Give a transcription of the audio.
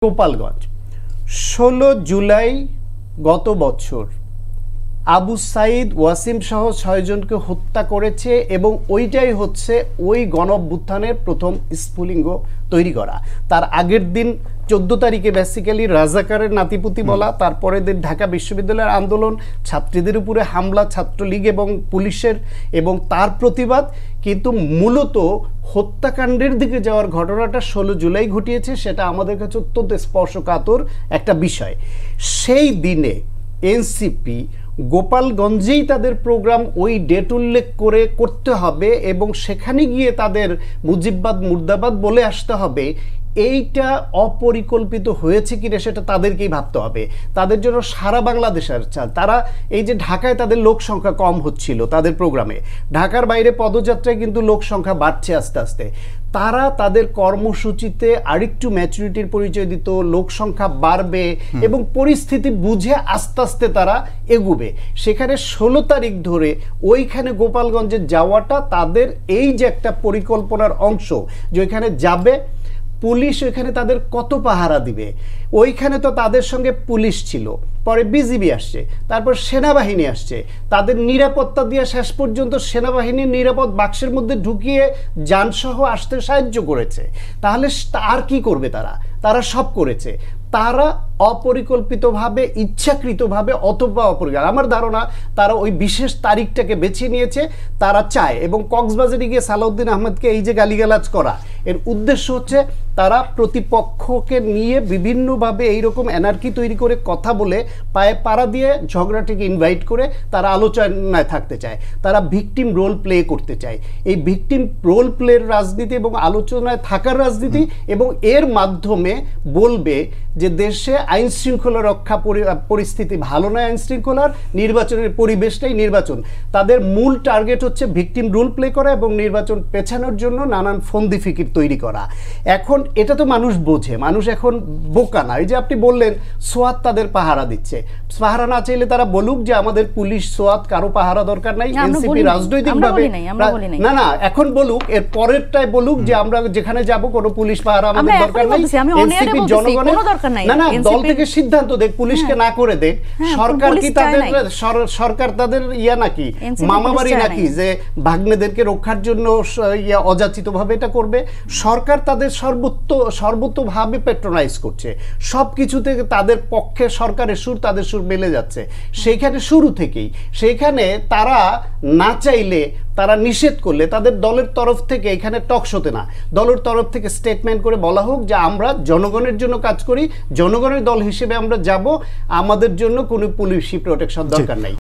গোপালগঞ্জ 16 জুলাই গত বছর আবু সাইদ ওয়াসিম সহ 6 জনকে হত্যা করেছে এবং ওইটাই হচ্ছে ওই গণঅভ্যুত্থানের প্রথম স্ফুলিঙ্গ তৈরি করা। তার আগের দিন 14 তারিখে বেসিক্যালি রাজাকারের নাতিপুতি বলা, তারপরে দিন ঢাকা বিশ্ববিদ্যালয়ের আন্দোলন, ছাত্রীদের উপরে হামলা ছাত্রলীগ এবং পুলিশের এবং তার প্রতিবাদ, কিন্তু মূলত হত্যাকাণ্ডের দিকে যাওয়ার ঘটনাটা 16 জুলাই ঘটিয়েছে। সেটা আমাদের কাছে অত্যন্ত স্পর্শকাতর একটা বিষয়। সেই দিনে এনসিপি গোপালগঞ্জেই তাদের প্রোগ্রাম ওই ডেট উল্লেখ করে করতে হবে এবং সেখানে গিয়ে তাদের মুজিববাদ মুর্দাবাদ বলে আসতে হবে। এইটা অপরিকল্পিত হয়েছে কিনা সেটা তাদেরকেই ভাবতে হবে। তাদের জন্য সারা বাংলাদেশের তারা এই যে ঢাকায় তাদের লোক সংখ্যা কম হচ্ছিল তাদের প্রোগ্রামে, ঢাকার বাইরে পদযাত্রায় কিন্তু লোক সংখ্যা বাড়ছে আস্তে আস্তে। তারা তাদের কর্মসূচিতে আরেকটু ম্যাচুরিটির পরিচয় দিত, লোক সংখ্যা বাড়বে এবং পরিস্থিতি বুঝে আস্তে আস্তে তারা এগুবে। সেখানে 16 তারিখ ধরে ওইখানে গোপালগঞ্জে যাওয়াটা তাদের এই যে একটা পরিকল্পনার অংশ, যে ওইখানে যাবে পুলিশ, ওইখানে তাদের কত পাহারা দিবে। ওইখানে তো তাদের সঙ্গে পুলিশ ছিল, পরে বিজিবি আসছে, তারপর সেনাবাহিনী আসছে, তাদের নিরাপত্তা দিয়ে শেষ পর্যন্ত সেনাবাহিনীর নিরাপদ বাক্সের মধ্যে ঢুকিয়ে যানসহ আসতে সাহায্য করেছে। তাহলে আর কি করবে তারা সব করেছে। তারা অপরিকল্পিতভাবে ইচ্ছাকৃতভাবে অথবা অপরিকল্পিত, আমার ধারণা তারা ওই বিশেষ তারিখটাকে বেছে নিয়েছে। তারা চায়, এবং কক্সবাজারে গিয়ে সালাউদ্দিন আহমেদকে এই যে গালিগালাজ করা, এর উদ্দেশ্য হচ্ছে তারা প্রতিপক্ষকে নিয়ে বিভিন্নভাবে এইরকম এনার্কি তৈরি করে কথা বলে পায়ে পাড়া দিয়ে ঝগড়াটিকে ইনভাইট করে তারা আলোচনায় থাকতে চায়। তারা ভিকটিম রোল প্লে করতে চায়। এই ভিকটিম রোল প্লের রাজনীতি এবং আলোচনায় থাকার রাজনীতি, এবং এর মাধ্যমে বলবে যে দেশে আইন শৃঙ্খলা রক্ষা পরিস্থিতি ভালো নয়, আইন শৃঙ্খলার নির্বাচনের পরিবেশটাই নির্বাচন। তাদের মূল টার্গেট হচ্ছে ভিকটিম রোল প্লে করা এবং নির্বাচন পেছানোর জন্য নানান ফন্দি ফিকির তৈরি করা। এখন এটা তো মানুষ বোঝে, মানুষ এখন বোকা না। এই যে আপনি বললেন সোয়াত তাদের পাহারা দিচ্ছে, পাহারা না চাইলে তারা বলুক যে আমাদের পুলিশ সোয়াত কারো পাহারা দরকার নাই। এনসিপি রাজনৈতিকভাবে না এখন বলুক, এর পরেরটাই বলুক যে আমরা যেখানে যাব কোনো পুলিশ পাহারা আমাদের দরকার নাই। এনসিপি জনগণের না দল থেকে সিদ্ধান্ত দেখ, পুলিশকে না করে দেখ। সরকার কি তাদের সরকার তাদের ইয়া নাকি মামাবাড়ি নাকি যে ভাগ্নেদেরকে রক্ষার জন্য অযাচিতভাবে এটা করবে? সরকার তাদের সর্বতোভাবে পেট্রোনাইজ করছে, সব কিছু থেকে তাদের পক্ষে সরকারের সুর, তাদের সুর মেলে যাচ্ছে সেইখানে শুরু থেকেই। সেইখানে তারা না চাইলে, তারা নিষেধ করলে, তাদের দলের তরফ থেকে এখানে টক শোতে না, দলের তরফ থেকে স্টেটমেন্ট করে বলা হোক যে আমরা জনগণের জন্য কাজ করি, জনগণের দল হিসেবে আমরা যাব, আমাদের জন্য কোনো পুলিশি প্রোটেকশন দরকার নাই।